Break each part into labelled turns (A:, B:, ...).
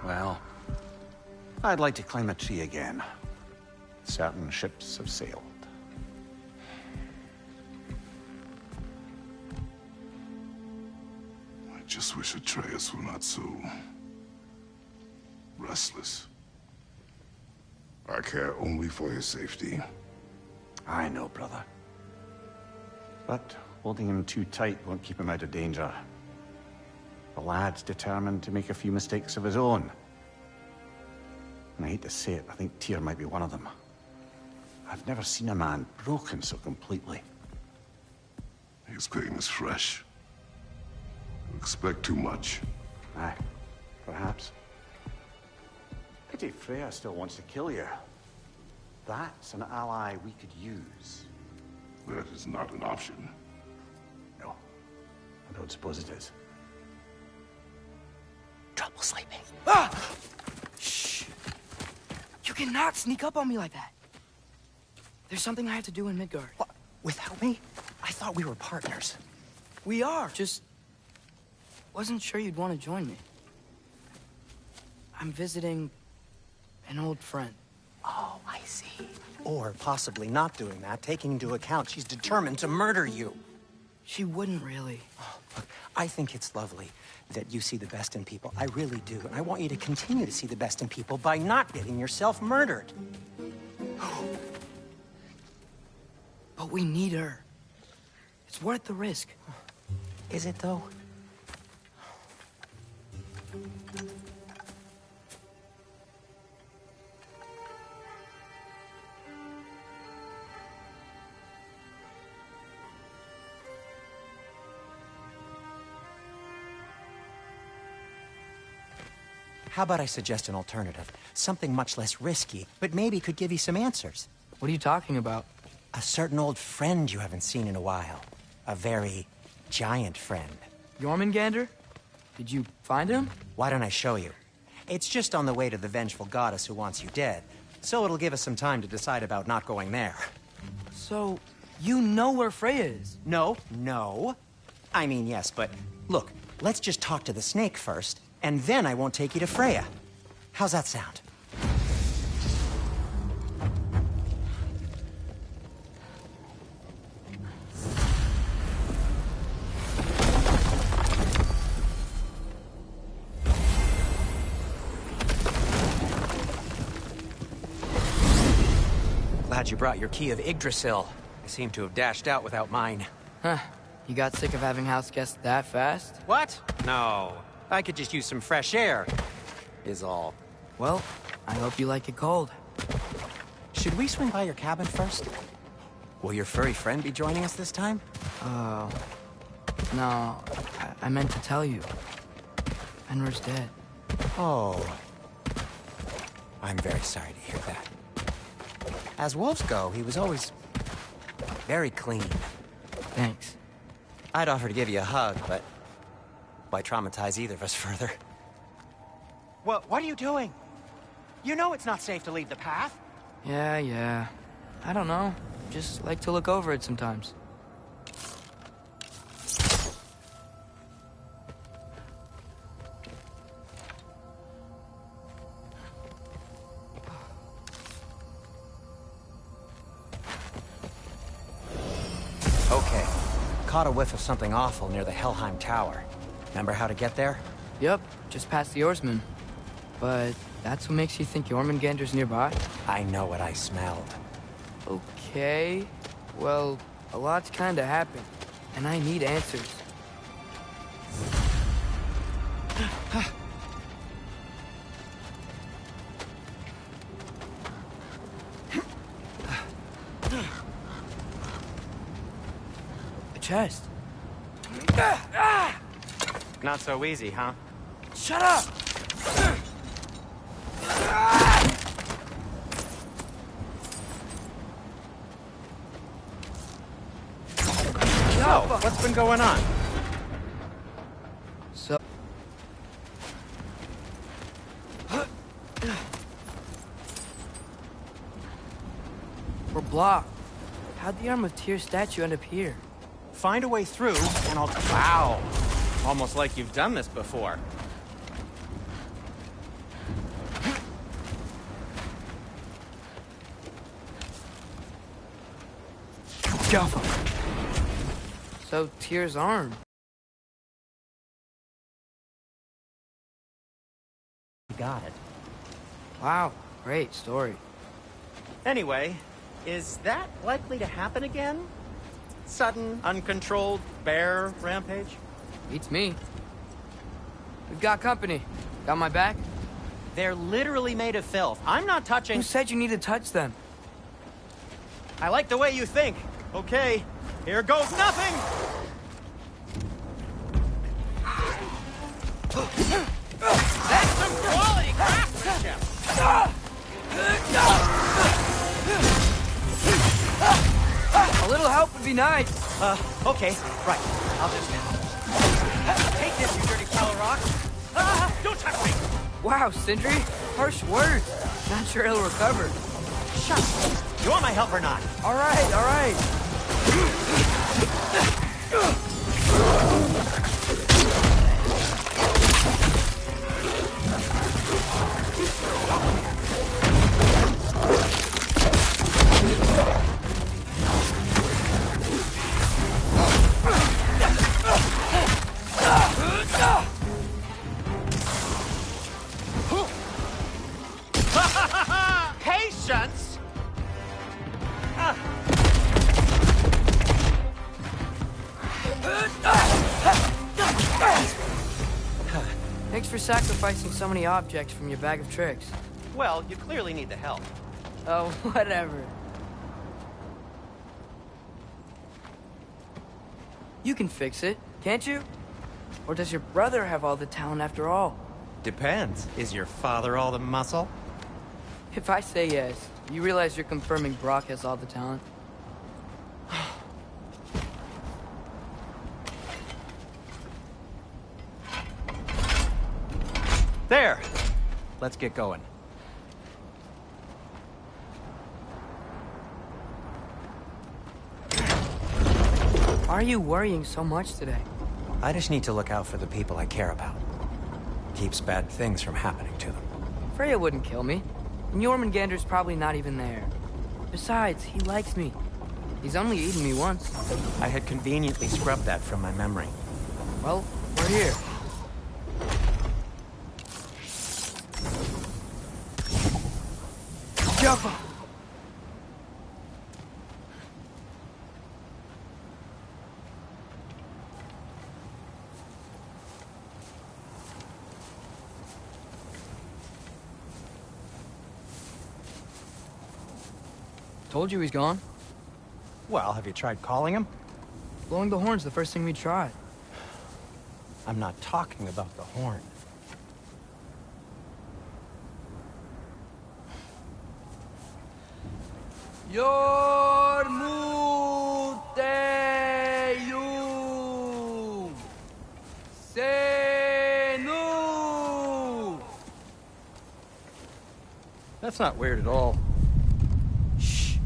A: Well, I'd like to climb a tree again. Certain ships have sailed.
B: I just wish Atreus were not so restless. I care only for his safety.
A: I know, brother. But holding him too tight won't keep him out of danger. The lad's determined to make a few mistakes of his own. And I hate to say it, I think Tyr might be one of them. I've never seen a man broken so completely.
B: His pain is fresh. You expect too much.
A: Aye, perhaps. Pity Freya still wants to kill you. That's an ally we could use.
B: That is not an option.
A: No, I don't suppose it is.
C: Trouble sleeping. Ah! Shh! You cannot sneak up on me like that. There's something I have to do in Midgard.
D: What? Without me? I thought we were partners.
C: We are. Just wasn't sure you'd want to join me. I'm visiting an old friend.
D: Oh, I see. Or possibly not doing that, taking into account she's determined to murder you.
C: She wouldn't really.
D: Oh, look, I think it's lovely that you see the best in people. I really do. And I want you to continue to see the best in people by not getting yourself murdered.
C: But we need her. It's worth the risk.
D: Is it, though? How about I suggest an alternative? Something much less risky, but maybe could give you some answers.
C: What are you talking about?
D: A certain old friend you haven't seen in a while. A very giant friend.
C: Jormungandr? Did you find him?
D: Why don't I show you? It's just on the way to the vengeful goddess who wants you dead. So it'll give us some time to decide about not going there.
C: So, you know where Freya is?
D: No. I mean, yes, but look, let's just talk to the snake first, and then I won't take you to Freya. How's that sound? Glad you brought your key of Yggdrasil. I seem to have dashed out without mine.
C: Huh. You got sick of having house guests that fast?
D: What? No. I could just use some fresh air, is all.
C: Well, I hope you like it cold.
D: Should we swing by your cabin first? Will your furry friend be joining us this time?
C: No. I meant to tell you. Fenrir's dead.
D: Oh. I'm very sorry to hear that. As wolves go, he was always very clean.
C: Thanks.
D: I'd offer to give you a hug, but why traumatize either of us further? What are you doing? You know it's not safe to leave the path.
C: Yeah. I don't know. Just like to look over it sometimes.
D: Okay. Caught a whiff of something awful near the Helheim Tower. Remember how to get there?
C: Yep, just past the oarsman. But that's what makes you think Jormungandr's nearby?
D: I know what I smelled.
C: Okay. Well, a lot's kinda happened, and I need answers. A chest.
D: Not so easy, huh?
C: Shut up!
D: So, what's been going on?
C: So... We're blocked. How'd the Arm of Tyr statue end up here?
D: Find a way through, and I'll... Wow! Almost like you've done this before.
C: Careful. So, Tyr's arm.
D: You got it.
C: Wow, great story.
D: Anyway, is that likely to happen again? Sudden, uncontrolled bear rampage?
C: Beats me. We've got company. Got my back?
D: They're literally made of filth. I'm not touching...
C: Who said you need to touch them?
D: I like the way you think. Okay, here goes nothing! That's some quality craftsmanship!
C: A little help would be nice.
D: Okay, right. I'll just... Take this, you dirty pile of rocks! Don't touch me!
C: Wow, Sindri. Harsh words. Not sure he'll recover.
D: Shut up! You want my help or not?
C: All right, all right.
D: Patience!
C: Thanks for sacrificing so many objects from your bag of tricks.
D: Well, you clearly need the help.
C: Oh, whatever. You can fix it, can't you? Or does your brother have all the talent after all?
D: Depends. Is your father all the muscle?
C: If I say yes, you realize you're confirming Brock has all the talent?
D: There! Let's get going.
C: Why are you worrying so much today?
D: I just need to look out for the people I care about. Keeps bad things from happening to them.
C: Freya wouldn't kill me. And Jormungandr's probably not even there. Besides, he likes me. He's only eaten me once.
D: I had conveniently scrubbed that from my memory.
C: Well, we're here. Jump! Told you he's gone.
D: Well, have you tried calling him?
C: Blowing the horn's the first thing we tried.
D: I'm not talking about the horn.
C: Yormuteyu Senu.
D: That's not weird at all. Shh.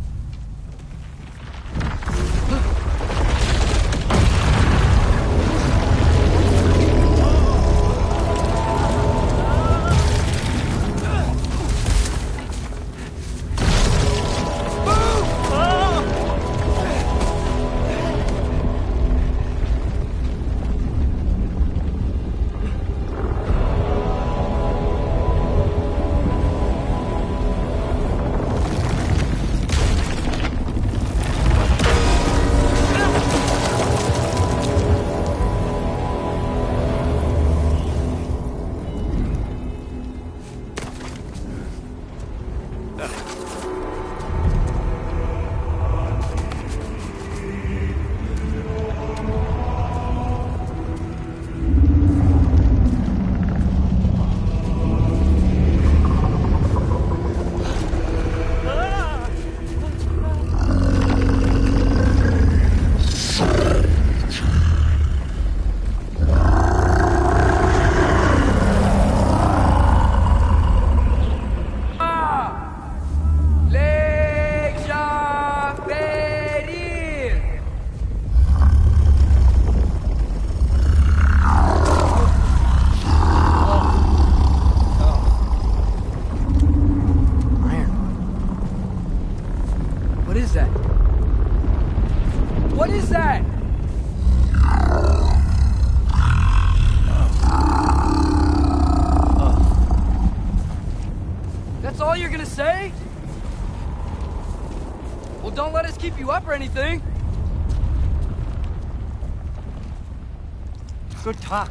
C: say? Well, don't let us keep you up or anything.
D: Good talk.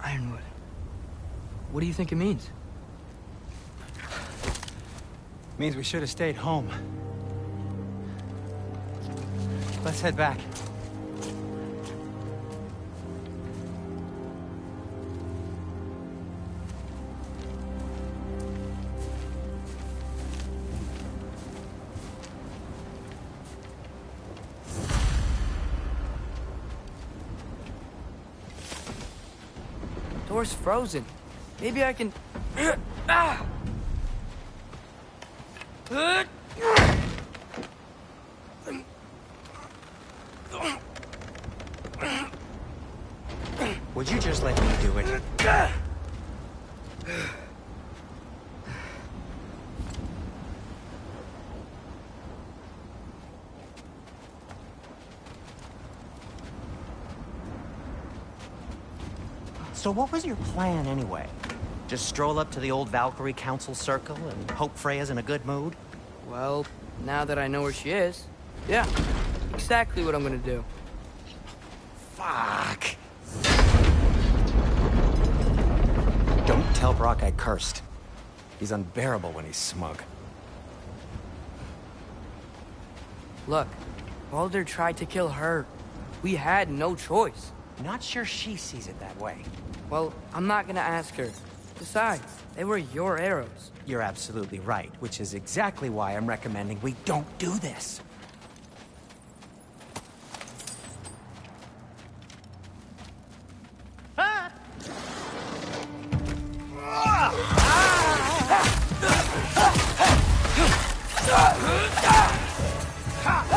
C: Ironwood. What do you think it means?
D: Means we should have stayed home. Let's head back.
C: Door's frozen. Maybe I can... Ah!
D: Would you just let me do it? So what was your plan anyway? Just stroll up to the old Valkyrie Council Circle and hope Freya's in a good mood?
C: Well, now that I know where she is, yeah, exactly what I'm gonna do.
D: Fuck. Don't tell Brock I cursed. He's unbearable when he's smug.
C: Look, Baldur tried to kill her. We had no choice.
D: Not sure she sees it that way.
C: Well, I'm not gonna ask her. Besides, they were your arrows.
D: You're absolutely right, which is exactly why I'm recommending we don't do this.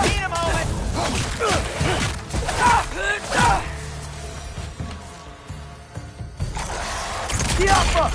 D: Need a moment!
C: The Alpha!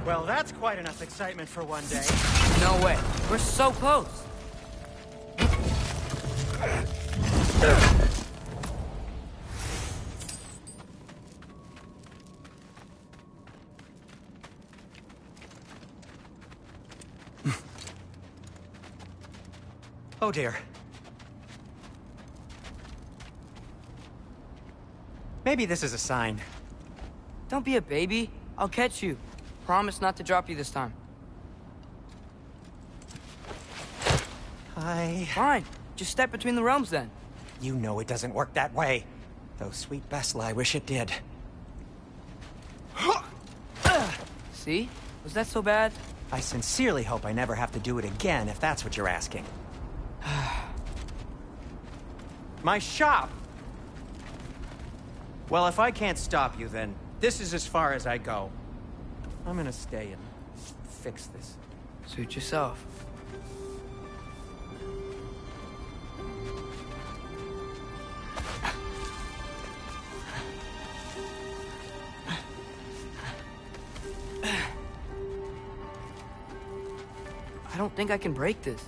D: Well, that's quite enough excitement for one day.
C: No way. We're so close.
D: Oh dear. Maybe this is a sign.
C: Don't be a baby. I'll catch you. Promise not to drop you this time. Fine. Just step between the realms then.
D: You know it doesn't work that way. Though sweet Bessel, I wish it did.
C: See? Was that so bad?
D: I sincerely hope I never have to do it again, if that's what you're asking. My shop! Well, if I can't stop you, then this is as far as I go. I'm gonna stay and fix this.
C: Suit yourself. I don't think I can break this.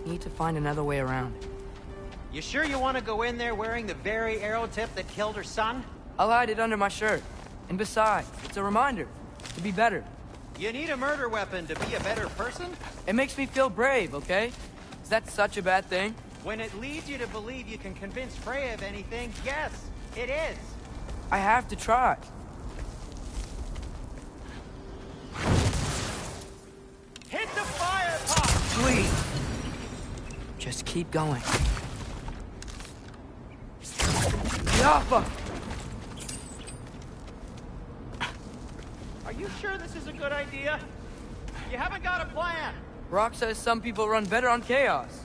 C: Need to find another way around.
D: You sure you want to go in there wearing the very arrow tip that killed her son?
C: I'll hide it under my shirt. And besides, it's a reminder to be better.
D: You need a murder weapon to be a better person?
C: It makes me feel brave, okay? Is that such a bad thing?
D: When it leads you to believe you can convince Freya of anything, yes, it is.
C: I have to try.
D: Hit the fire pot!
C: Please. Just keep going. Yappa!
D: you sure this is a good idea? You haven't got a plan.
C: Rock says some people run better on chaos.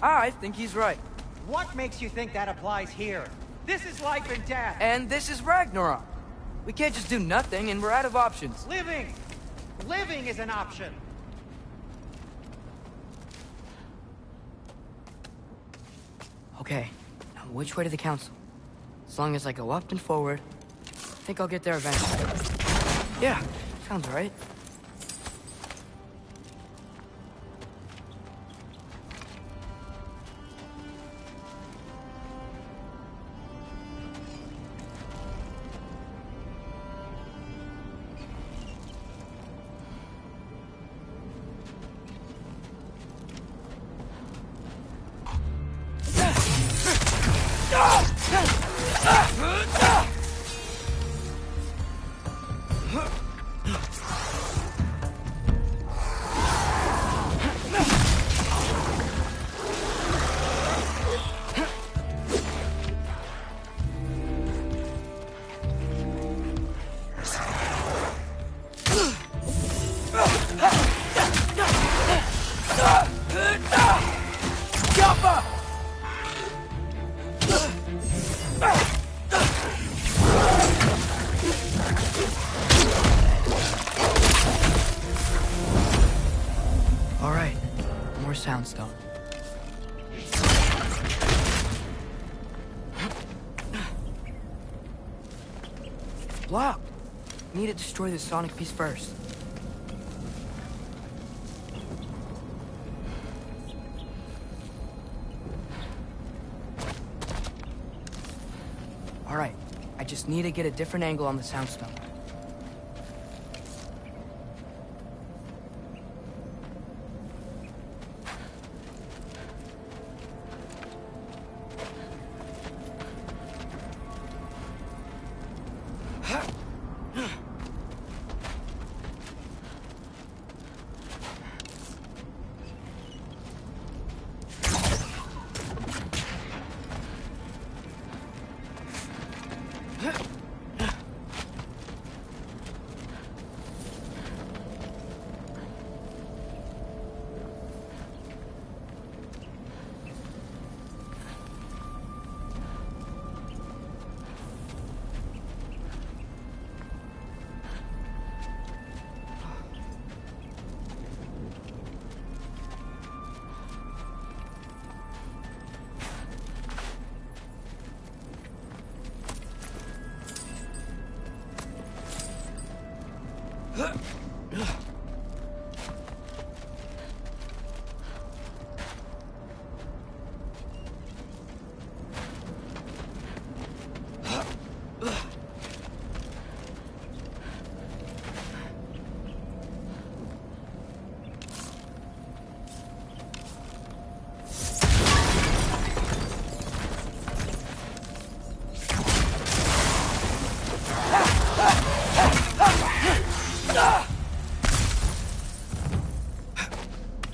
C: I think he's right.
D: What makes you think that applies here? This is life and death.
C: And this is Ragnarok. We can't just do nothing, and we're out of options.
D: Living! Living is an option.
C: Okay, now which way to the council? As long as I go up and forward, I think I'll get there eventually. Yeah, sounds right. All right, more soundstone. It's blocked. Need to destroy the sonic piece first. All right, I just need to get a different angle on the soundstone.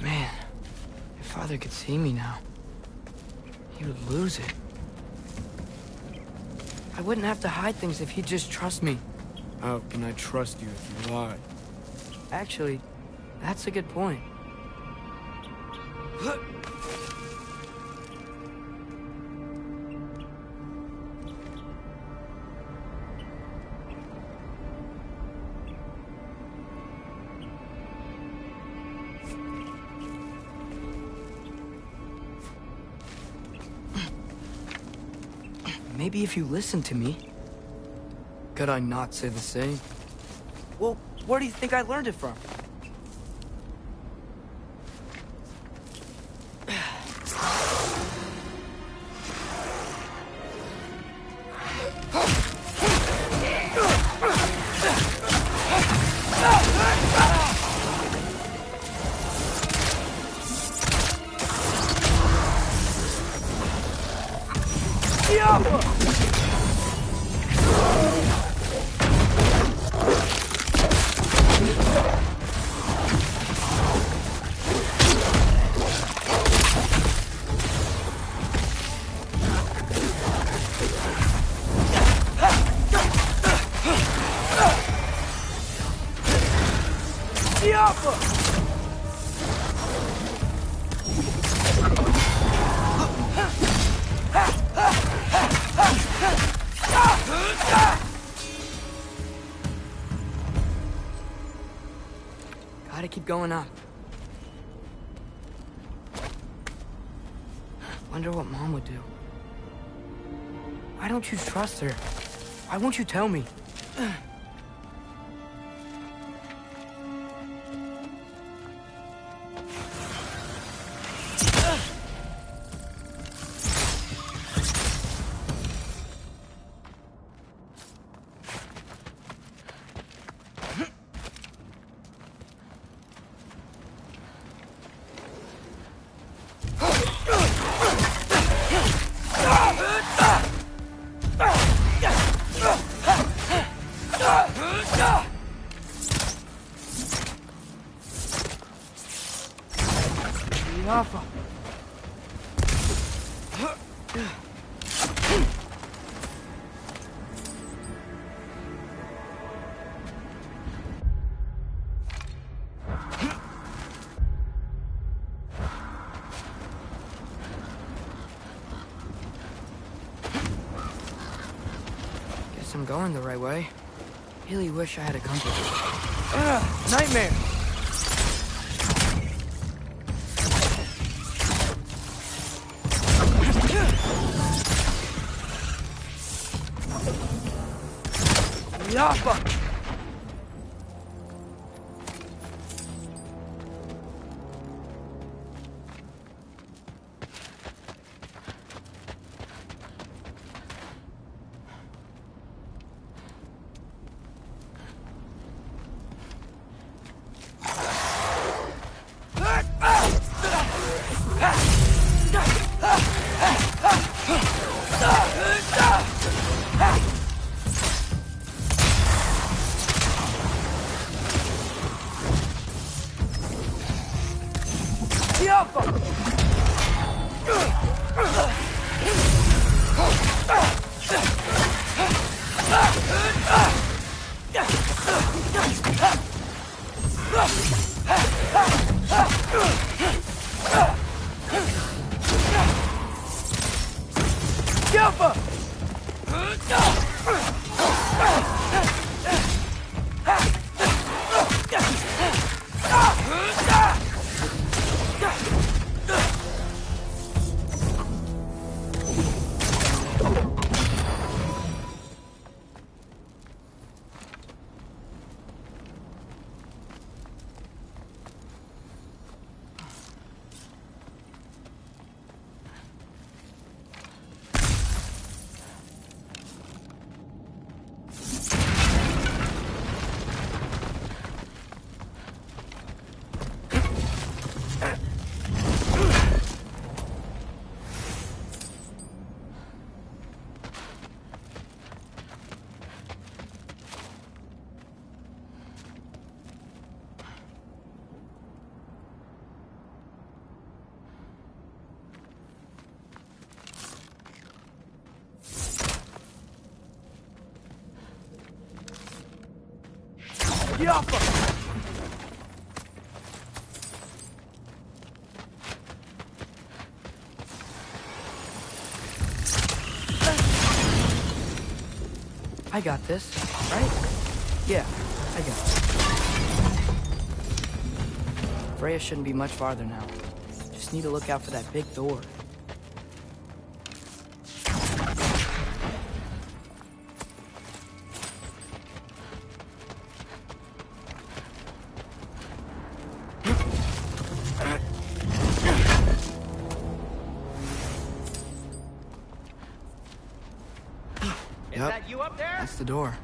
C: Man, if Father could see me now, he would lose it. I wouldn't have to hide things if he'd just trust me.
E: How can I trust you if you lie?
C: Actually, that's a good point. Maybe if you listen to me.
E: Could I not say the same?
C: Well, where do you think I learned it from? gotta keep going up. Wonder what Mom would do. Why don't you trust her? Why won't you tell me? Rafa. Guess I'm going the right way. Really wish I had a compass. Nightmare! Rafa! I got this, right? Yeah, I got it. Freya shouldn't be much farther now. Just need to look out for that big door.
D: Is that you up there?
C: That's the door.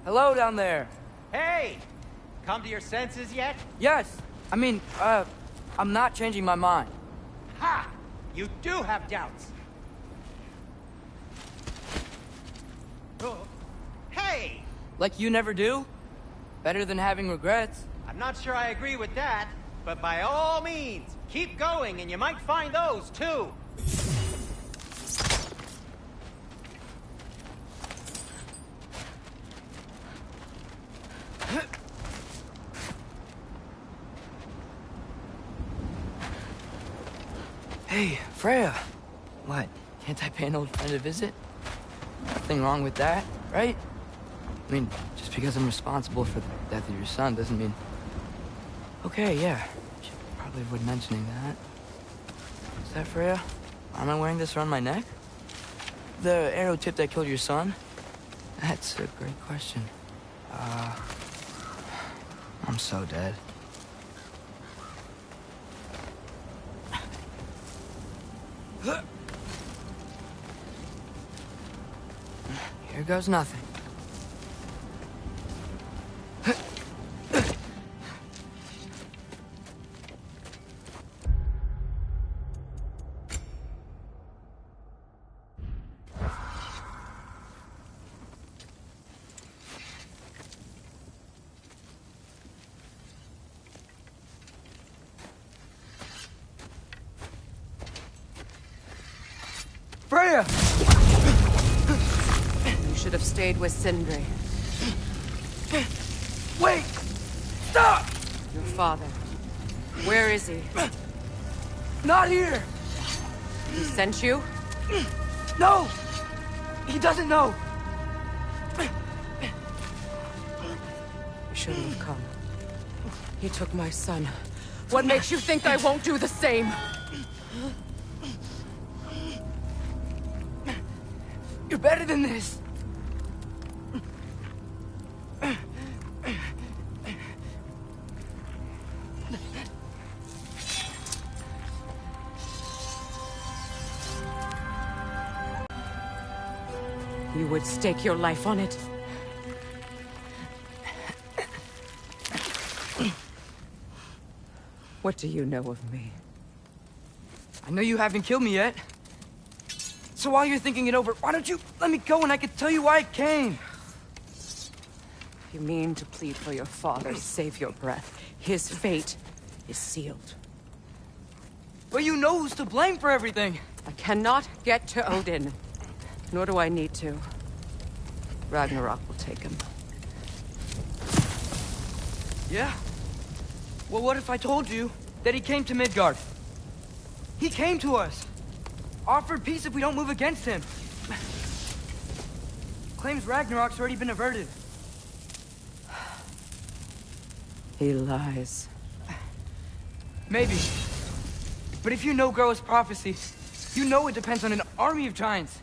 C: Hello down there.
D: Hey! Come to your senses yet?
C: Yes. I mean, I'm not changing my mind.
D: Ha! You do have doubts. Oh. Hey!
C: Like you never do? Better than having regrets.
D: I'm not sure I agree with that, but by all means, keep going and you might find those too.
C: Hey, Freya. What? Can't I pay an old friend a visit? Nothing wrong with that, right? I mean, just because I'm responsible for the death of your son doesn't mean... Okay, yeah. Should probably avoid mentioning that. Is that Freya? Why am I wearing this around my neck? The arrow tip that killed your son? That's a great question. I'm so dead. Here goes nothing. Freya!
F: You should have stayed with Sindri.
C: Wait! Stop!
F: Your father. Where is he?
C: Not here!
F: He sent you?
C: No! He doesn't know!
F: You shouldn't have come. He took my son. What makes you think I won't do the same?
C: You're better than this!
F: You would stake your life on it? What do you know of me?
C: I know you haven't killed me yet. So while you're thinking it over, why don't you let me go and I can tell you why I came?
F: You mean to plead for your father, save your breath. His fate is sealed.
C: But you know who's to blame for everything.
F: I cannot get to Odin. Nor do I need to. Ragnarok will take him.
C: Yeah? Well, what if I told you that he came to Midgard? He came to us. Offered peace if we don't move against him. Claims Ragnarok's already been averted.
F: He lies.
C: Maybe. But if you know Groa's prophecy, you know it depends on an army of giants.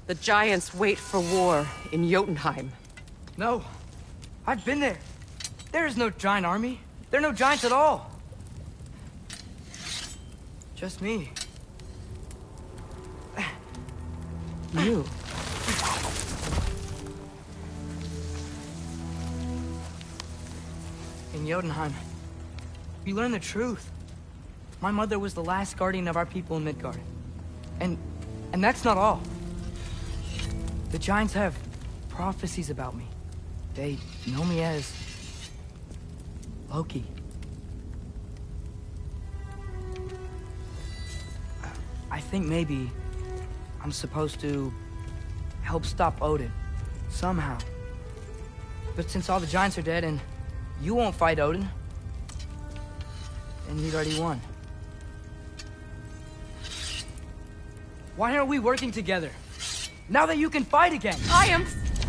F: The giants wait for war in Jotunheim.
C: No. I've been there. There is no giant army. There are no giants at all. Just me.
F: You?
C: In Jotunheim, we learn the truth. My mother was the last guardian of our people in Midgard. And that's not all. The giants have prophecies about me. They know me as Loki. I think maybe I'm supposed to help stop Odin, somehow. But since all the giants are dead and you won't fight Odin, then you'd already won. Why aren't we working together? Now that you can fight again!
F: I am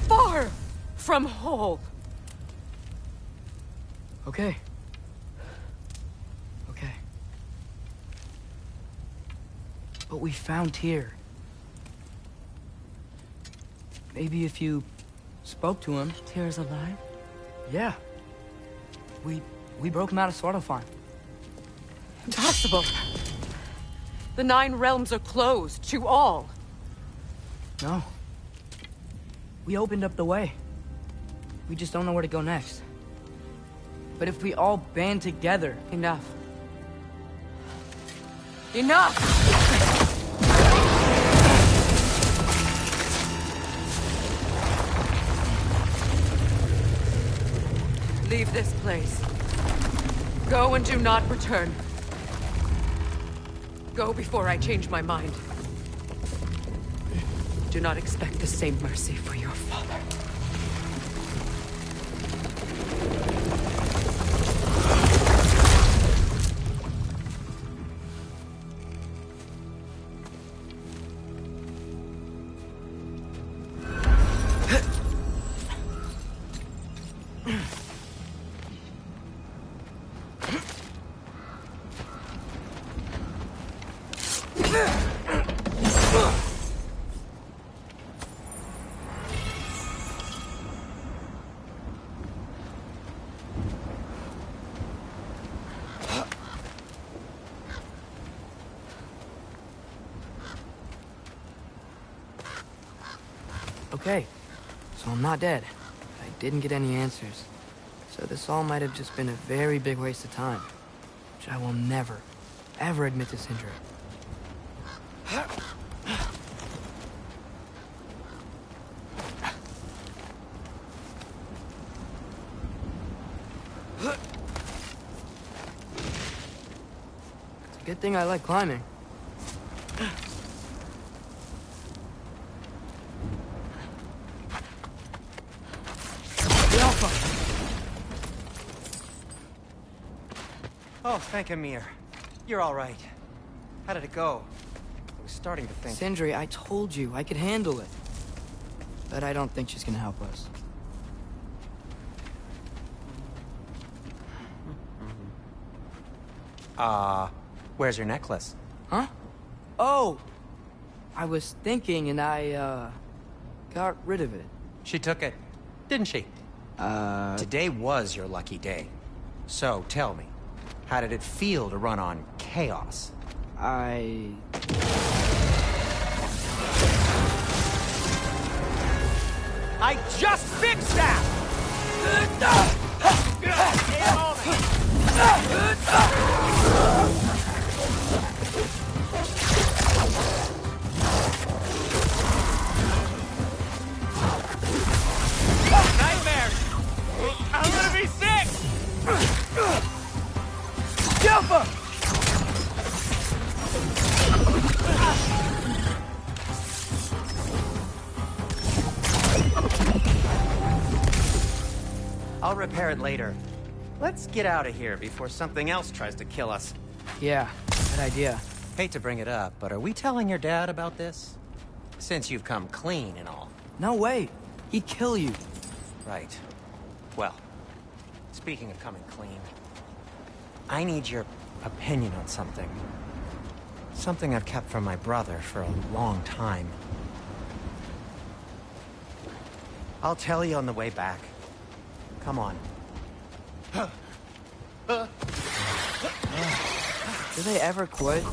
F: far from whole.
C: Okay. Okay. But we found Tyr. Maybe if you spoke to him...
F: Tyr's alive?
C: Yeah. We broke him out of Svartalfheim.
F: Impossible. The 9 realms are closed to all.
C: No. We opened up the way. We just don't know where to go next. But if we all band together...
F: Enough. Enough! Leave this place. Go and do not return. Go before I change my mind. Do not expect the same mercy for your father.
C: Okay, so I'm not dead. I didn't get any answers. So this all might have just been a very big waste of time. Which I will never, ever admit to Sindri. It's a good thing I like climbing.
D: Oh, thank Amir. You're all right. How did it go? I was starting to think...
C: Sindri, I told you I could handle it. But I don't think she's gonna help us.
D: Where's your necklace?
C: Huh? Oh! I was thinking and I, got rid of it.
D: She took it, didn't she? Today was your lucky day. So, tell me, how did it feel to run on chaos?
C: I
D: just fixed that! Nightmare! I'm gonna be sick! Jumper! I'll repair it later. Let's get out of here before something else tries to kill us.
C: yeah, good idea.
D: Hate to bring it up, but are we telling your dad about this? Since you've come clean and all.
C: No way. He'd kill you.
D: Right. Well, speaking of coming clean, I need your opinion on something. Something I've kept from my brother for a long time. I'll tell you on the way back. Come on.
C: Do they ever quit?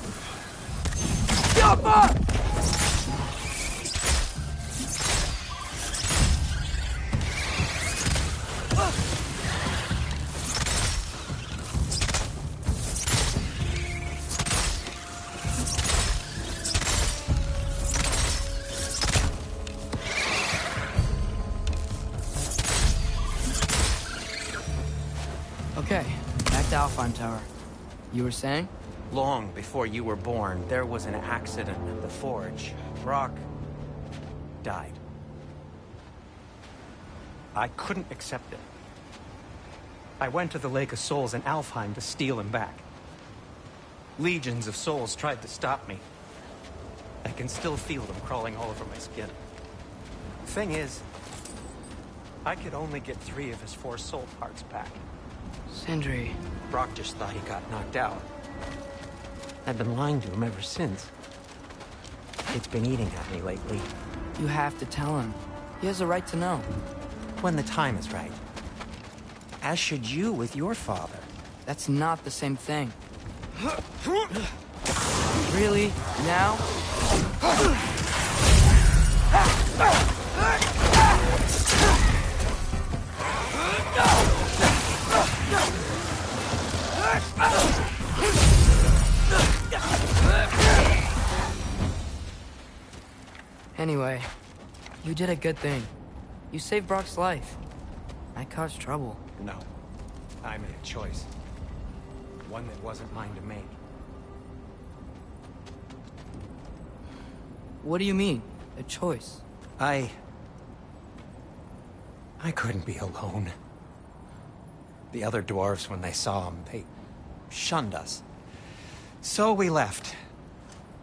C: Okay, back to Alfheim Tower. You were saying?
D: Long before you were born, there was an accident at the forge. Brock died. I couldn't accept it. I went to the Lake of Souls in Alfheim to steal him back. Legions of souls tried to stop me. I can still feel them crawling all over my skin. Thing is, I could only get 3 of his 4 soul parts back.
C: Sindri.
D: Brock just thought he got knocked out. I've been lying to him ever since. It's been eating at me lately.
C: You have to tell him. He has a right to know.
D: When the time is right. As should you with your father.
C: That's not the same thing. Really? Now? Anyway, you did a good thing. You saved Brock's life. I caused trouble.
D: No. I made a choice. One that wasn't mine to make.
C: What do you mean? A choice?
D: I couldn't be alone. The other dwarves, when they saw him, they shunned us. So we left.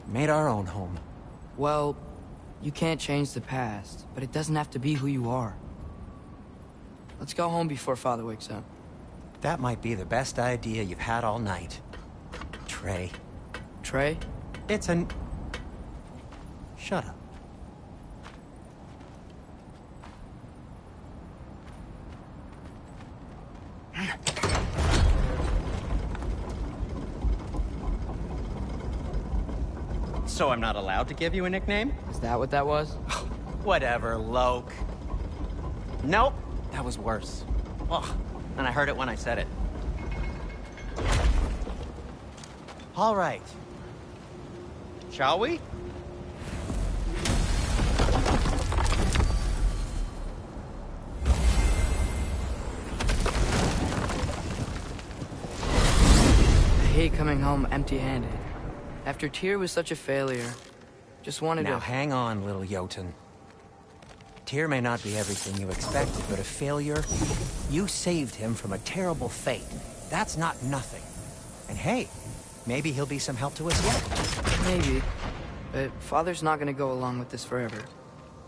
D: Made our own home.
C: Well, you can't change the past, but it doesn't have to be who you are. Let's go home before Father wakes up.
D: That might be the best idea you've had all night. Trey.
C: Trey?
D: It's an... Shut up. So I'm not allowed to give you a nickname?
C: Is that what that was?
D: Whatever, Loke. Nope, that was worse. Ugh, and I heard it when I said it. All right. Shall we?
C: I hate coming home empty-handed. After Tyr was such a failure, just wanted
D: Now
C: to...
D: hang on, little Jotun. Tyr may not be everything you expected, but a failure? You saved him from a terrible fate. That's not nothing. And hey, maybe he'll be some help to us yet.
C: Maybe. But Father's not gonna go along with this forever.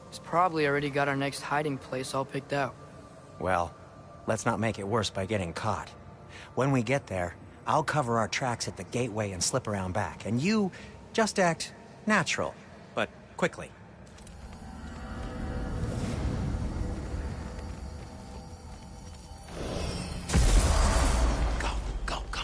C: He's probably already got our next hiding place all picked out.
D: Well, let's not make it worse by getting caught. When we get there, I'll cover our tracks at the gateway and slip around back. And you just act natural, but quickly. Go, go, go.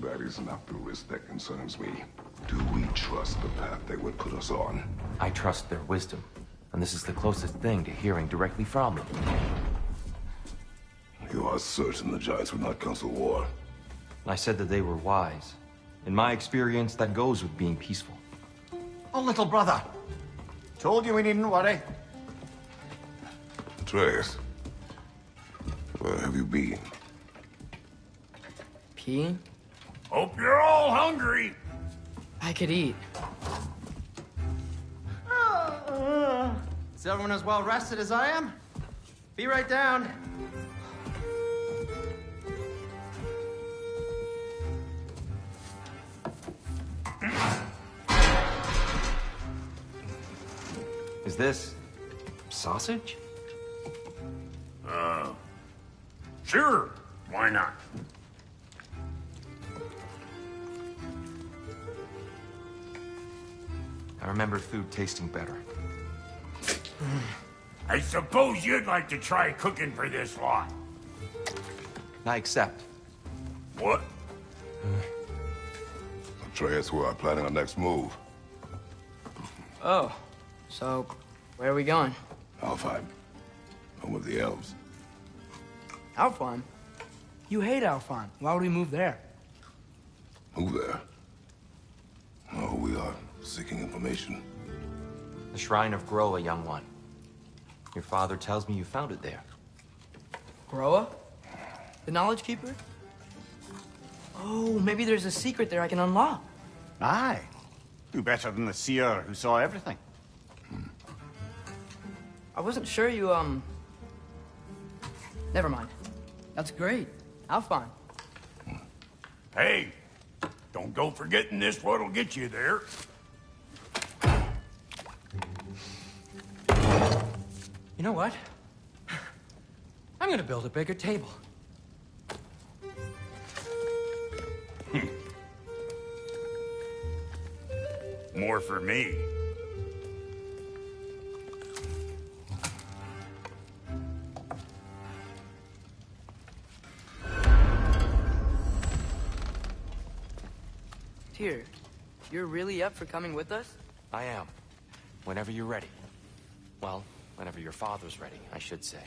B: That is not the risk that concerns me. Do we trust the path they would put us on?
G: I trust their wisdom, and this is the closest thing to hearing directly from them.
B: You are certain the Giants would not counsel war?
G: I said that they were wise. In my experience, that goes with being peaceful.
A: Oh, little brother. Told you we needn't worry.
B: Atreus, where have you been?
C: Peeing?
H: Hope you're all hungry.
C: I could eat.
I: Is everyone as well rested as I am? Be right down.
G: Is this... sausage?
H: Sure, why not?
G: I remember food tasting better.
H: I suppose you'd like to try cooking for this lot.
G: I accept.
H: What?
B: Atreus, we are planning our next move.
C: Oh. So, where are we going?
B: Alfheim. Home of the elves.
C: Alfheim? You hate Alfheim. Why would we move there?
B: Move there. Oh, we are seeking information.
G: The Shrine of GoW, young one. Your father tells me you found it there.
C: Groa? The Knowledge Keeper? Oh, maybe there's a secret there I can unlock.
A: Aye. Do better than the seer who saw everything.
C: I wasn't sure you, Never mind. That's great. Alfheim.
H: Hey, don't go forgetting this what'll get you there.
I: You know what? I'm gonna build a bigger table.
H: More for me.
C: Tyr, you're really up for coming with us?
G: I am. Whenever you're ready. Well, whenever your father's ready, I should say.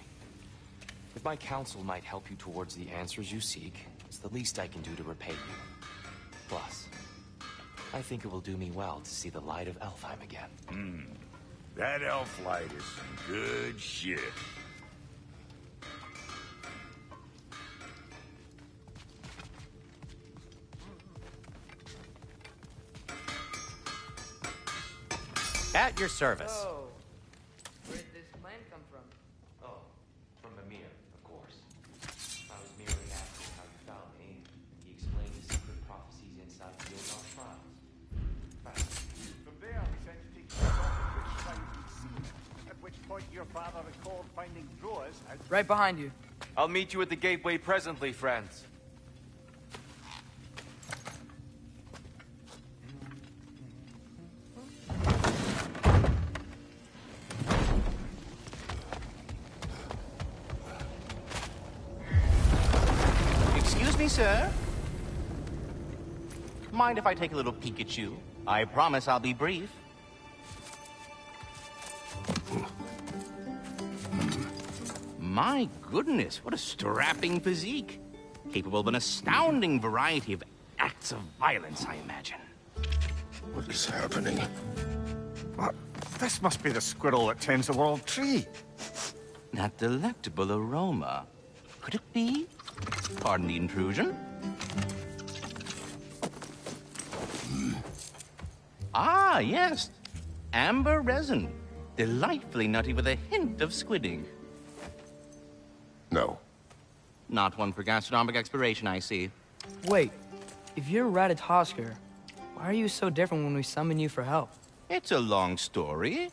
G: If my counsel might help you towards the answers you seek, it's the least I can do to repay you. Plus, I think it will do me well to see the light of Alfheim again.
H: That elf light is some good shit.
D: At your service.
C: Oh. Where did this plan come from?
G: Oh, from Mimir, of course. I was merely asking how you found me. He explained the secret prophecies inside the Yodar Trials.
J: From there, we sent to take stock of which side we'd seen, at which point your father recalled finding drawers out.
C: Right behind you.
G: I'll meet you at the gateway presently, friends.
D: Excuse me, sir.
K: mind if I take a little peek at you? I promise I'll be brief. My goodness, what a strapping physique. Capable of an astounding variety of acts of violence, I imagine.
B: What is happening?
A: What? This must be the squirrel that tends the world tree.
K: That delectable aroma. Could it be? Pardon the intrusion. Ah, yes. Amber resin. Delightfully nutty with a hint of squidding.
B: No.
K: Not one for gastronomic exploration, I see.
C: Wait, if you're Ratatosker, why are you so different when we summon you for help?
K: It's a long story.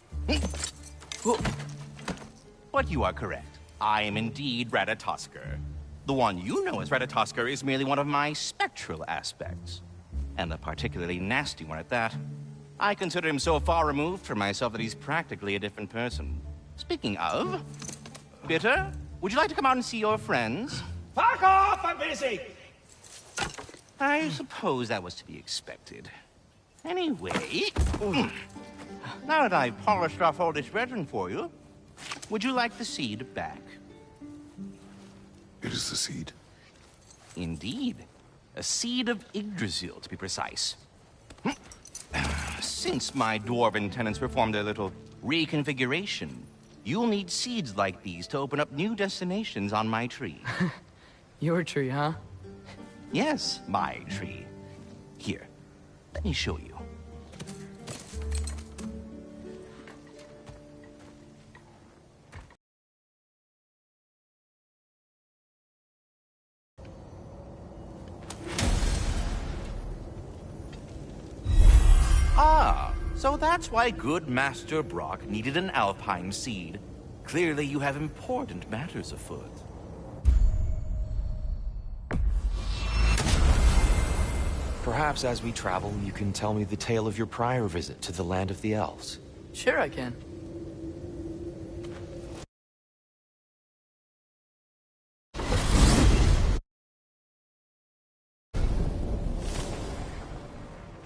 K: But you are correct. I am indeed Ratatosker. The one you know as Ratatosker is merely one of my spectral aspects. And a particularly nasty one at that. I consider him so far removed from myself that he's practically a different person. Speaking of... Bitter, would you like to come out and see your friends?
H: Fuck off! I'm busy!
K: I suppose that was to be expected. Anyway... Now that I've polished off all this resin for you, would you like the seed back?
B: It is the seed.
K: Indeed. A seed of Yggdrasil, to be precise. Since my dwarven tenants performed their little reconfiguration, you'll need seeds like these to open up new destinations on my tree.
C: Your tree, huh?
K: Yes, my tree. Here, let me show you. Ah, so that's why good Master Brock needed an Alpine seed. Clearly you have important matters afoot.
G: Perhaps as we travel, you can tell me the tale of your prior visit to the land of the elves.
C: Sure I can.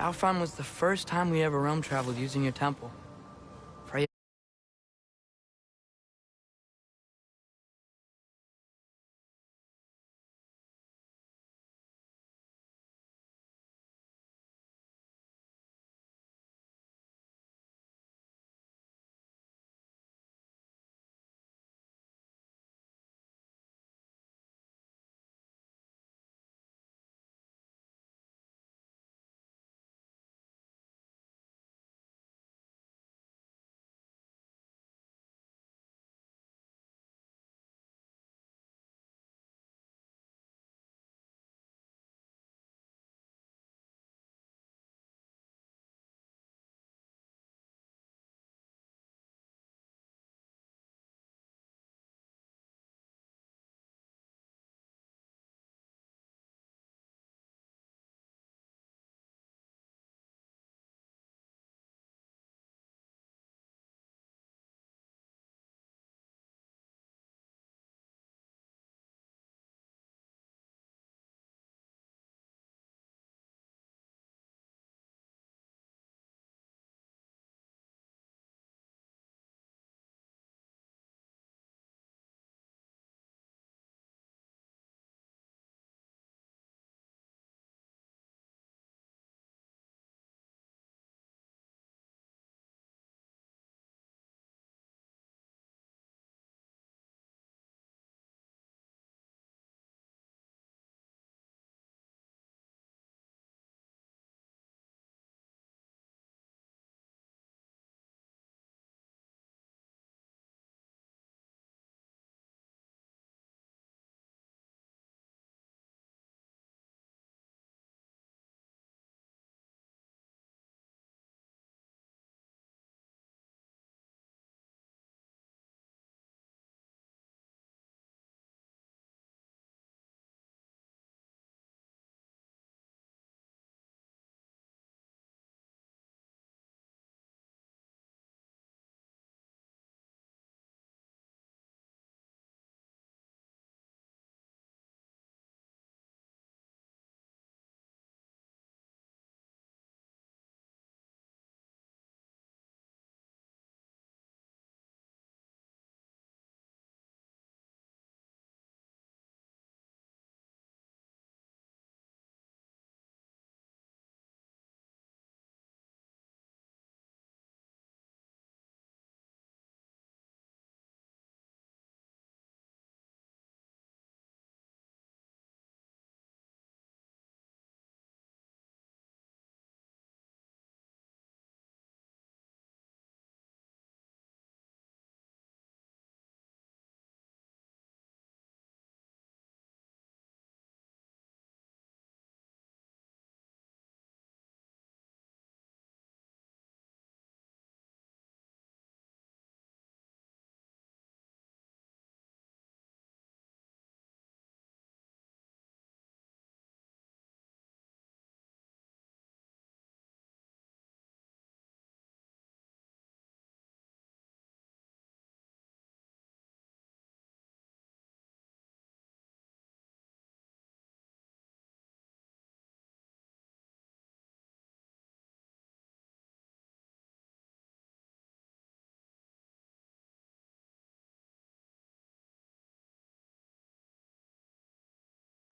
C: Alfheim was the first time we ever realm traveled using your temple.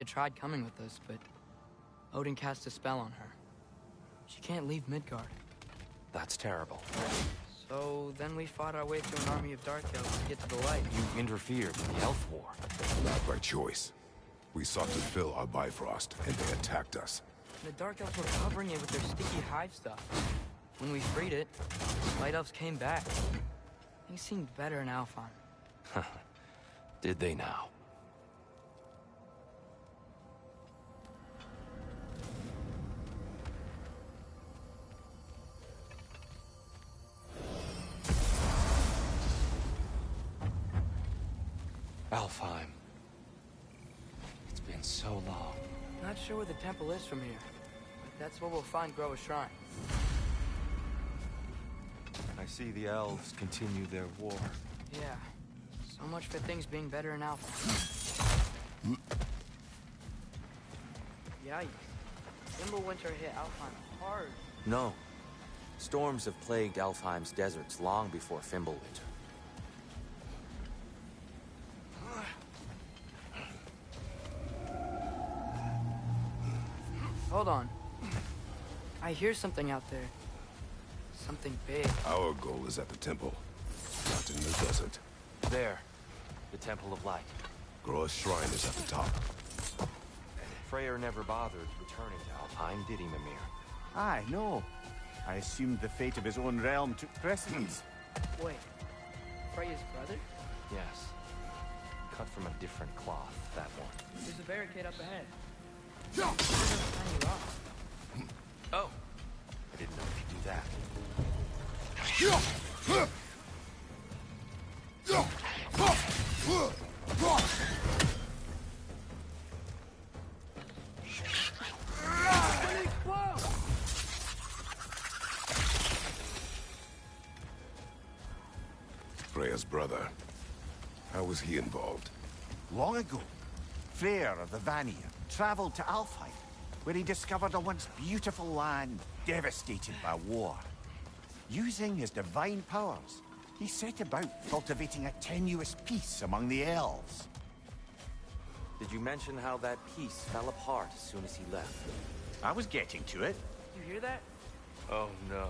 C: tried coming with us, but Odin cast a spell on her. She can't leave Midgard.
G: That's terrible.
C: So then we fought our way through an army of Dark Elves to get to the light.
G: You interfered in the Elf War.
B: Not by choice. We sought to fill our Bifrost, and they attacked us.
C: The Dark Elves were covering it with their sticky hive stuff. When we freed it, Light Elves came back. Things seemed better in Alfheim.
G: Did they now? Alfheim. It's been so long.
C: Not sure where the temple is from here, but that's where we'll find GoW's shrine.
G: I see the elves continue their war.
C: Yeah. So much for things being better in Alfheim. Yikes. Winter hit Alfheim hard.
G: No. Storms have plagued Alfheim's deserts long before Fimbulwinter.
C: Hold on. I hear something out there. Something big.
B: Our goal is at the temple, not in the desert.
G: There. The Temple of Light.
B: GoW's shrine is at the top.
G: Freyr never bothered returning to Alfheim, did he, Mimir?
A: Aye, no. I assumed the fate of his own realm took precedence.
C: Wait. Freya's brother?
G: Yes. Cut from a different cloth, that one.
C: There's a barricade up ahead. There's a tiny rock.
G: Oh! I didn't know you could do that.
B: Freya's brother. How was he involved?
A: Long ago, Freyr of the Vanir traveled to Alfheim, where he discovered a once beautiful land devastated by war. Using his divine powers, he set about cultivating a tenuous peace among the elves.
G: Did you mention how that peace fell apart as soon as he left?
A: I was getting to it.
C: You hear that?
G: Oh, no.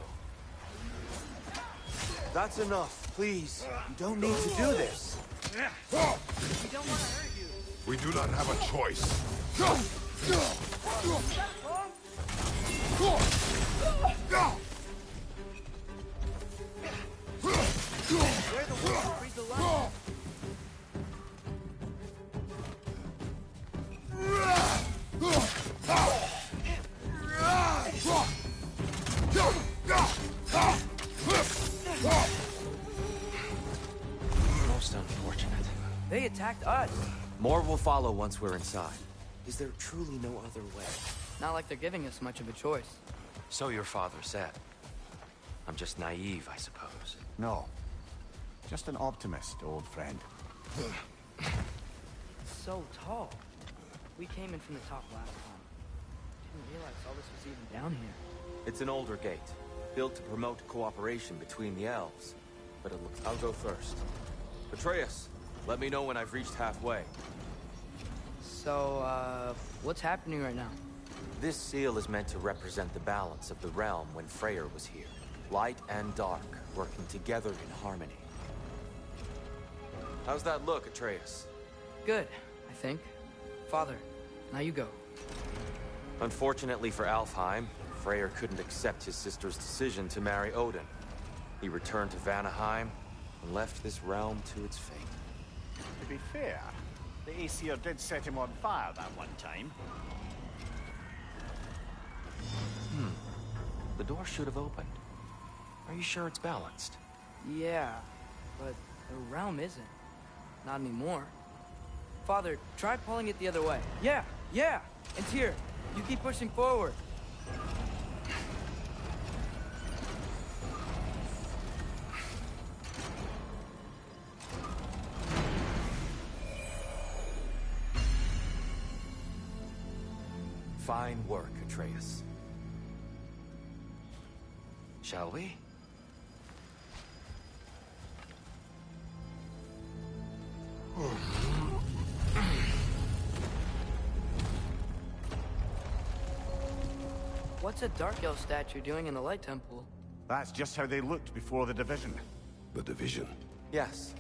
L: That's enough, please. You don't need to do this.
C: We don't want to hurt you.
B: We do not have a choice.
C: We're the ones who freed the light.
G: Most unfortunate.
C: They attacked us.
G: More will follow once we're inside. Is there truly no other way?
C: Not like they're giving us much of a choice.
G: So your father said. I'm just naive, I suppose.
A: No. Just an optimist, old friend.
C: So tall. We came in from the top last time. Didn't realize all this was even down here.
G: It's an older gate, built to promote cooperation between the elves. But it looks... I'll go first. Atreus, let me know when I've reached halfway.
C: So, what's happening right now?
G: This seal is meant to represent the balance of the realm when Freyr was here. Light and dark, working together in harmony. How's that look, Atreus?
C: Good, I think. Father, now you go.
G: Unfortunately for Alfheim, Freyr couldn't accept his sister's decision to marry Odin. He returned to Vanaheim and left this realm to its fate.
A: To be fair, the Aesir did set him on fire that one time.
G: The door should have opened. Are you sure it's balanced?
C: Yeah, but the realm isn't. Not anymore. Father, try pulling it the other way. Yeah! It's here. You keep pushing forward.
G: Fine work, Atreus. Shall we?
C: What's a Dark Elf statue doing in the Light Temple?
A: That's just how they looked before the division.
B: The division.
G: Yes.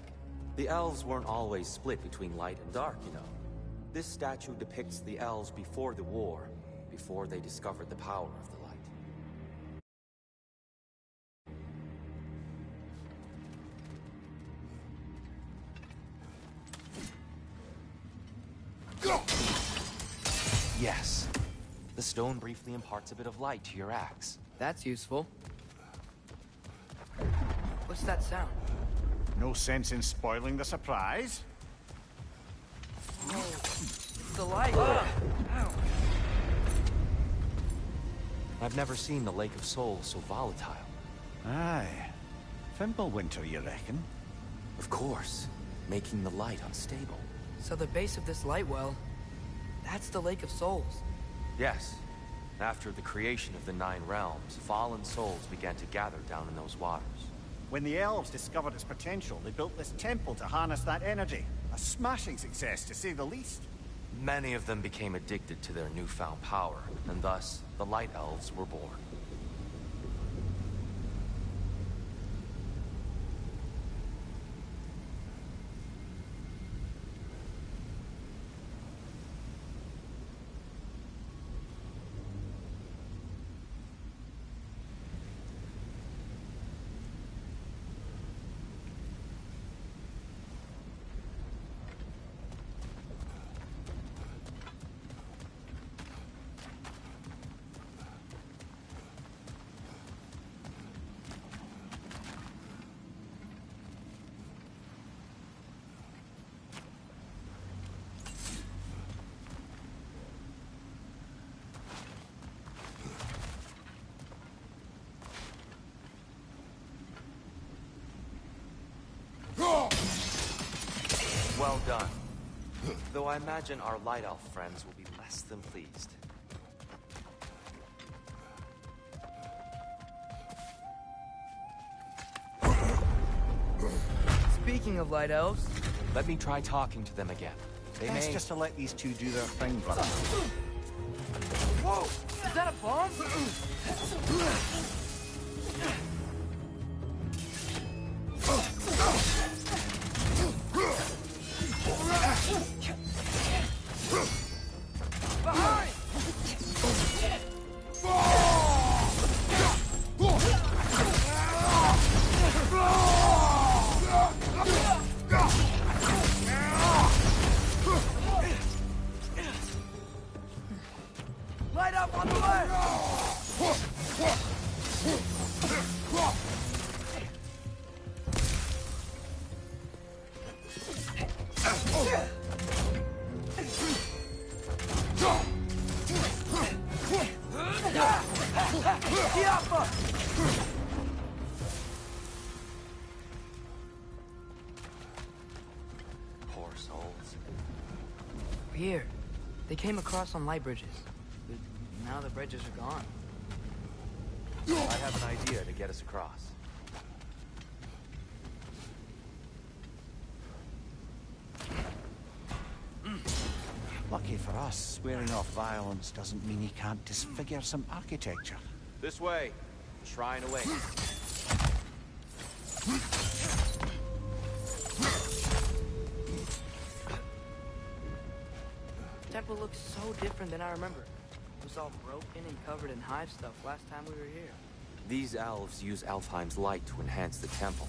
G: The elves weren't always split between light and dark, you know. This statue depicts the elves before the war, before they discovered the power of the light. Yes. The stone briefly imparts a bit of light to your axe.
C: That's useful. What's that sound?
A: No sense in spoiling the surprise.
C: No, it's the light.
G: I've never seen the Lake of Souls so volatile.
A: Aye. Fimbulwinter, you reckon?
G: Of course, making the light unstable.
C: So the base of this light well, that's the Lake of Souls.
G: Yes. After the creation of the Nine Realms, fallen souls began to gather down in those waters.
A: When the elves discovered its potential, they built this temple to harness that energy. A smashing success, to say the least.
G: Many of them became addicted to their newfound power, and thus, the Light Elves were born. Well done. Though I imagine our Light Elf friends will be less than pleased.
C: Speaking of Light Elves...
G: Let me try talking to them again. They
A: Best
G: may...
A: just to let these two do their thing, brother.
C: Whoa! Is that a bomb? Light up on the left!
G: Poor souls.
C: Here. They came across on light bridges. But now the bridges are gone.
G: I have an idea to get us across.
A: Lucky for us, swearing off violence doesn't mean he can't disfigure some architecture.
G: This way. The shrine awaits.
C: The temple looks so different than I remember. It was all broken and covered in hive stuff last time we were here.
G: These elves use Alfheim's light to enhance the temple.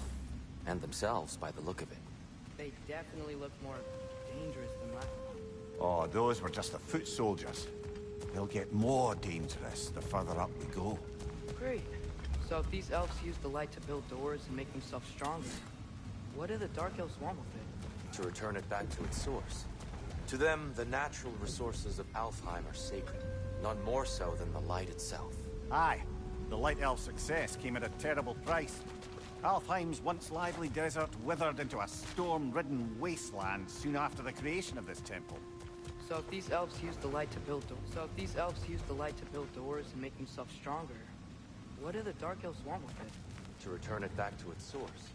G: And themselves, by the look of it.
C: They definitely look more dangerous than last time.
A: Oh, those were just the foot soldiers. They'll get more dangerous the further up we go.
C: Great. So if these elves use the light to build doors and make themselves stronger, what do the Dark Elves want with it?
G: To return it back to its source. To them, the natural resources of Alfheim are sacred. None more so than the light itself.
A: Aye. The Light Elf success came at a terrible price. Alfheim's once lively desert withered into a storm-ridden wasteland soon after the creation of this temple.
C: So if these elves use the light to build doors and make themselves stronger, what do the Dark Elves want with it?
G: To return it back to its source.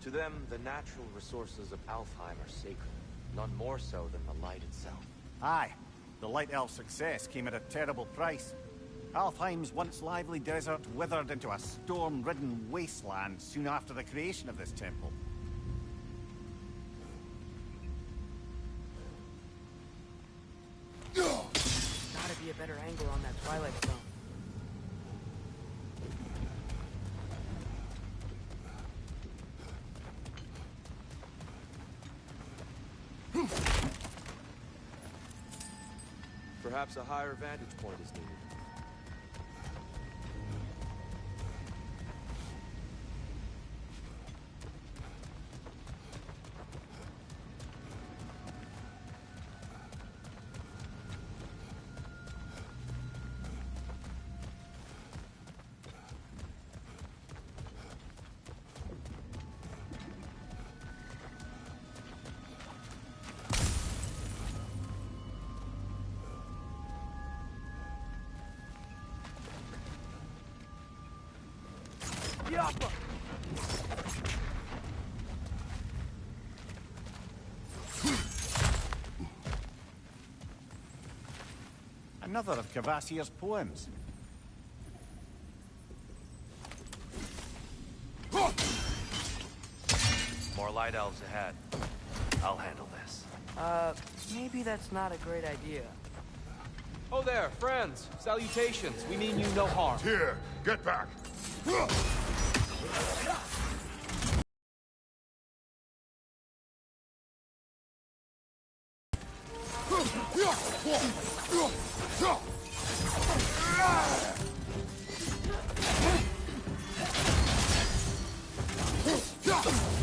G: To them, the natural resources of Alfheim are sacred. None more so than the light itself.
A: Aye. The Light Elf success came at a terrible price. Alfheim's once lively desert withered into a storm-ridden wasteland soon after the creation of this temple.
C: Gotta be a better angle on that Twilight Stone.
M: Perhaps a higher vantage point is needed.
A: Another of Kvasir's poems.
M: More light elves ahead. I'll handle this.
C: Maybe that's not a great idea.
M: Oh there, friends. Salutations. We mean you no harm.
B: Here, get back.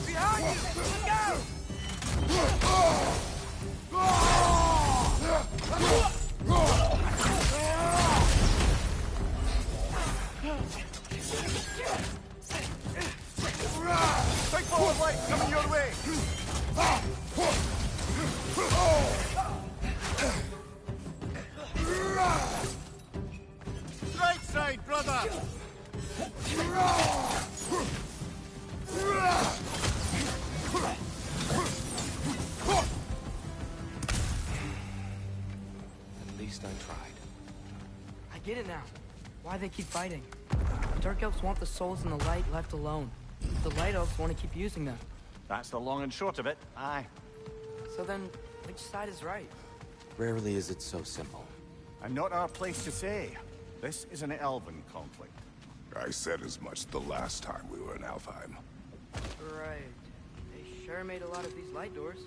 J: Behind you! Look out!
A: Take forward, light coming your way! Right side, brother!
G: At least I tried.
C: I get it now. Why they keep fighting. The Dark Elves want the souls in the light left alone. The Light Elves want to keep using them.
A: That's the long and short of it, aye.
C: So then, which side is right?
G: Rarely is it so simple.
A: And not our place to say. This is an elven conflict.
B: I said as much the last time we were in Alfheim.
C: Right. They sure made a lot of these light doors.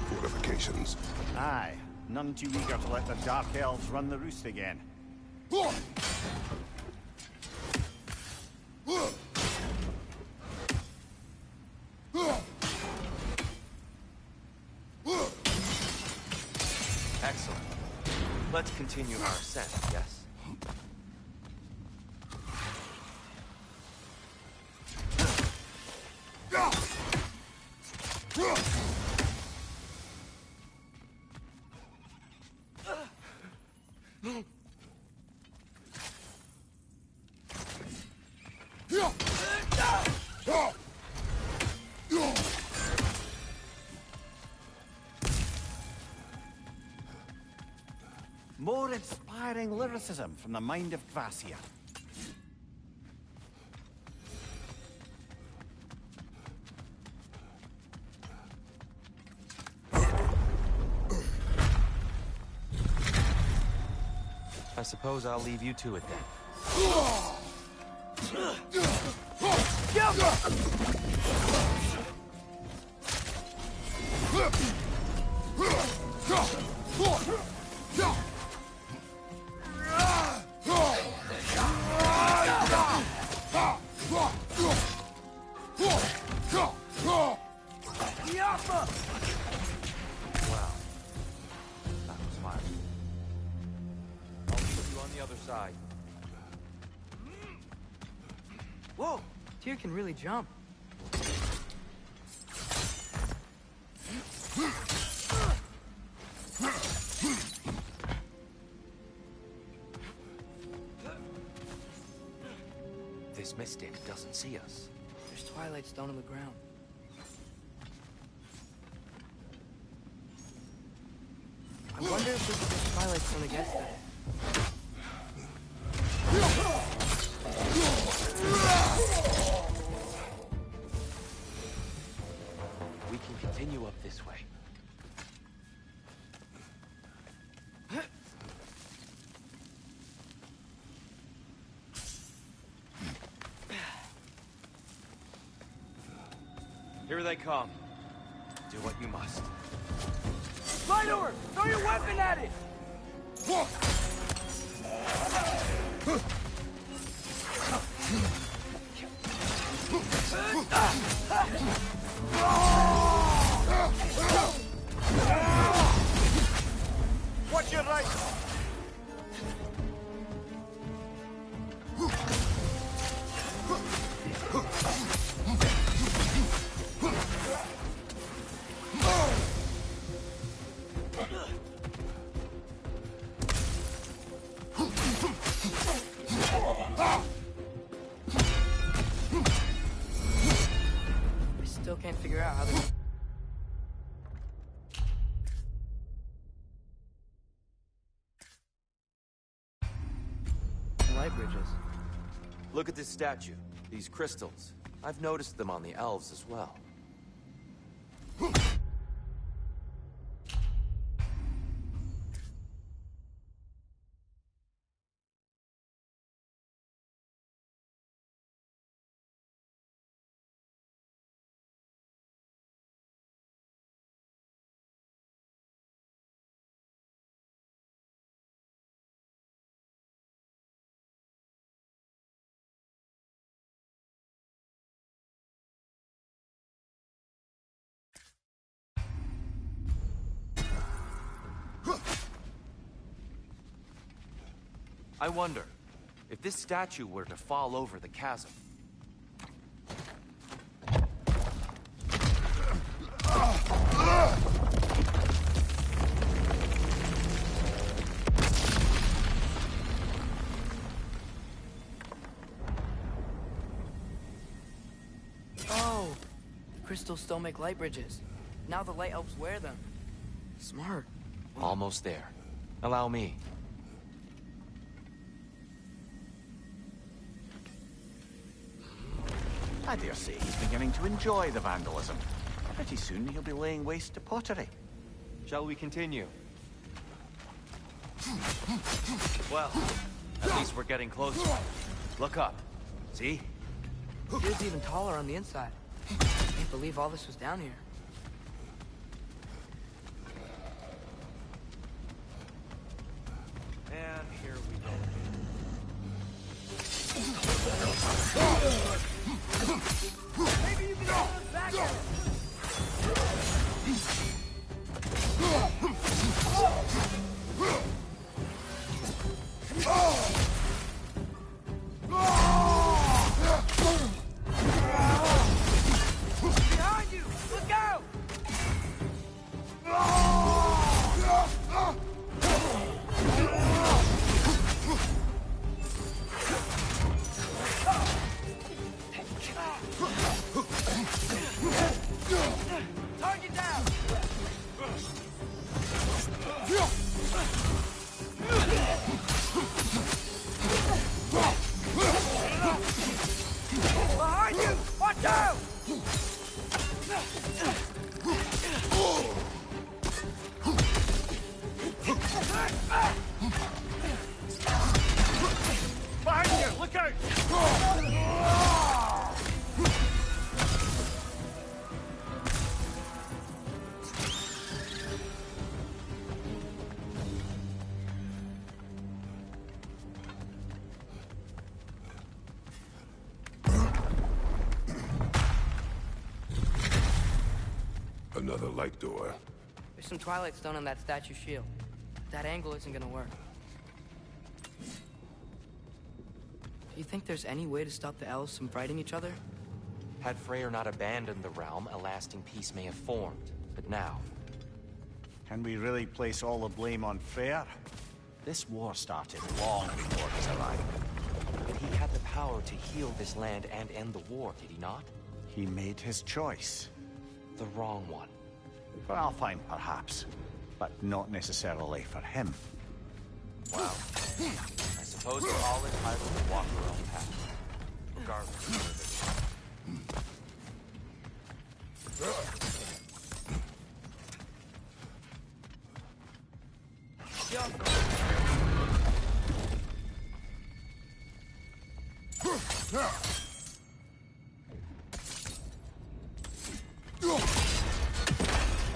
B: Fortifications.
A: Aye. None too eager to let the Dark Elves run the roost again.
M: Excellent. Let's continue our ascent, yes?
A: More inspiring lyricism from the mind of Kvasir.
M: I suppose I'll leave you to it then. Wow. That was smart. I'll meet you on the other side.
C: Whoa! Tyr can really jump.
G: This mystic doesn't see us.
C: There's Twilight Stone on the ground. I wonder if we could get Twilight Stone against that.
G: We can continue up this way. Here they come. Do what you must.
N: Slide over! Throw your weapon at it!
J: Watch your right!
C: I still can't figure out how they... Light bridges.
G: Look at this statue. These crystals. I've noticed them on the elves as well. I wonder, if this statue were to fall over the chasm...
C: Oh! Crystals still make light bridges. Now the light elves wear them. Smart.
G: Almost there. Allow me.
A: I dare say he's beginning to enjoy the vandalism. Pretty soon he'll be laying waste to pottery.
G: Shall we continue? Well, at least we're getting closer. Look up. See?
C: It is even taller on the inside. I can't believe all this was down here.
G: And here we go.
N: Maybe you can hold us back at it! Behind you! Look out! Target down! Behind you! Watch out!
J: Behind you! Look out!
B: Another light door.
C: There's some Twilight Stone on that statue shield. That angle isn't gonna work. Do you think there's any way to stop the elves from fighting each other?
G: Had Freyr not abandoned the realm, a lasting peace may have formed. But now...
A: Can we really place all the blame on Freyr? This war started long before his arrival.
G: But he had the power to heal this land and end the war, did he not?
A: He made his choice.
G: The wrong one.
A: For Alfheim, perhaps. But not necessarily for him.
G: Well, I suppose suppose we're all entitled to walk our own path, regardless of where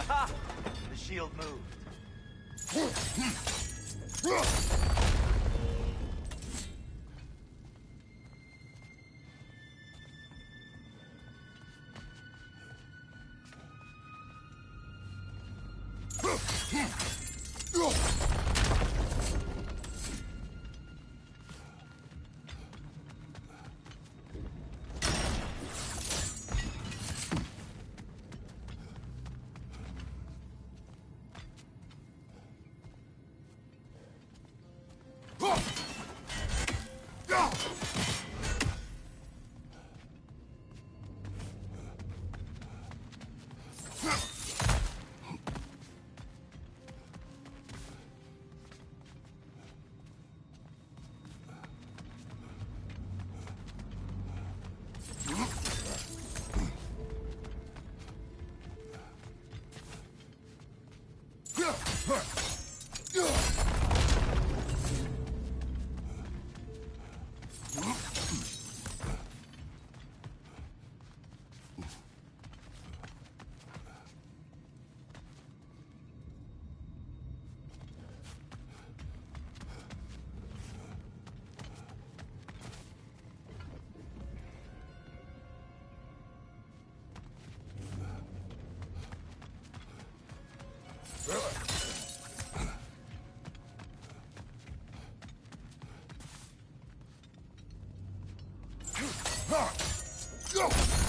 L: Aha! The shield moved.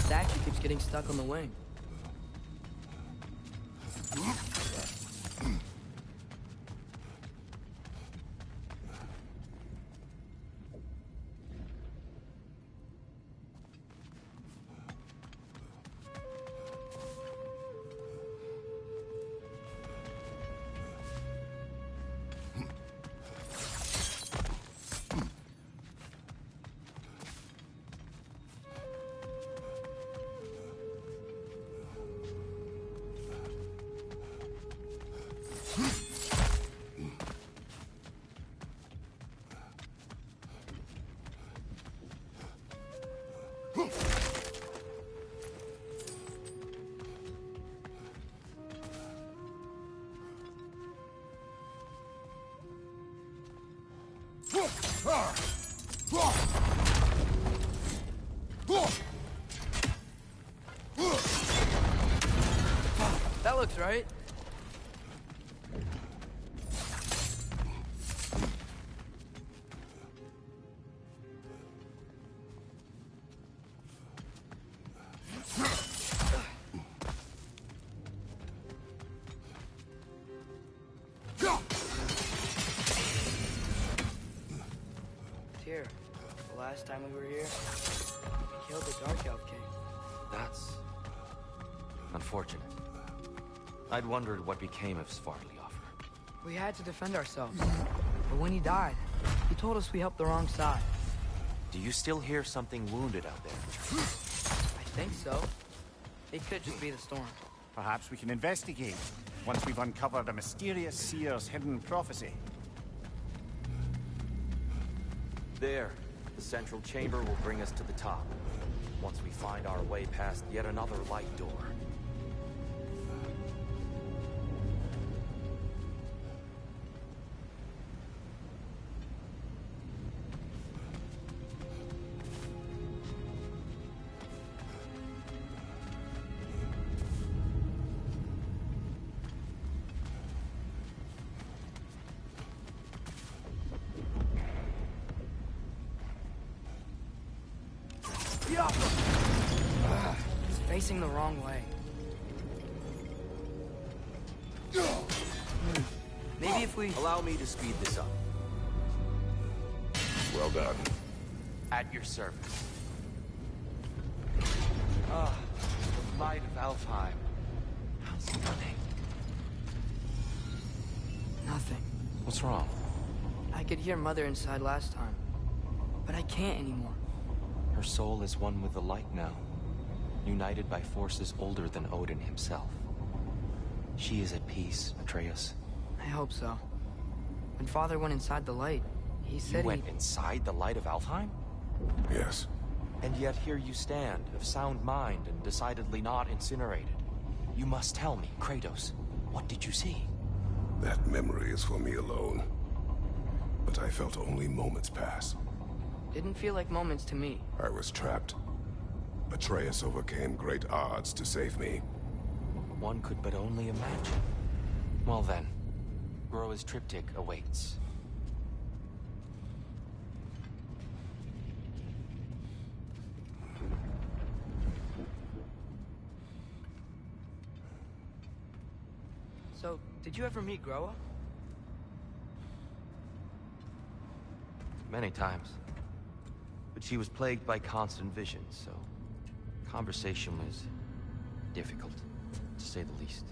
C: Statue keeps getting stuck on the wing. That looks right. Here, the last time we were here, we killed the Dark Elf King.
G: That's unfortunate. I'd wondered what became of Svartaliofer.
C: We had to defend ourselves. But when he died, he told us we helped the wrong side.
G: Do you still hear something wounded out there?
C: I think so. It could just be the storm.
A: Perhaps we can investigate once we've uncovered a mysterious seer's hidden prophecy.
G: There. The central chamber will bring us to the top. Once we find our way past yet another light door.
C: It's facing the wrong way. Maybe if we...
G: Allow me to speed this up.
B: Well done.
G: At your service. Ah, the might of Alfheim. How's stunning.
C: Nothing.
G: What's wrong?
C: I could hear Mother inside last time, but I can't anymore.
G: Her soul is one with the light now, united by forces older than Odin himself. She is at peace, Atreus.
C: I hope so. When Father went inside the light, he said
G: You went inside the light of Alfheim?
B: Yes.
G: And yet here you stand, of sound mind and decidedly not incinerated. You must tell me, Kratos, what did you see?
B: That memory is for me alone. But I felt only moments pass.
C: Didn't feel like moments to me.
B: I was trapped. Atreus overcame great odds to save me.
G: One could but only imagine. Well then, Groa's triptych awaits.
C: So, did you ever meet Groa?
G: Many times. But she was plagued by constant visions, so conversation was difficult, to say the least.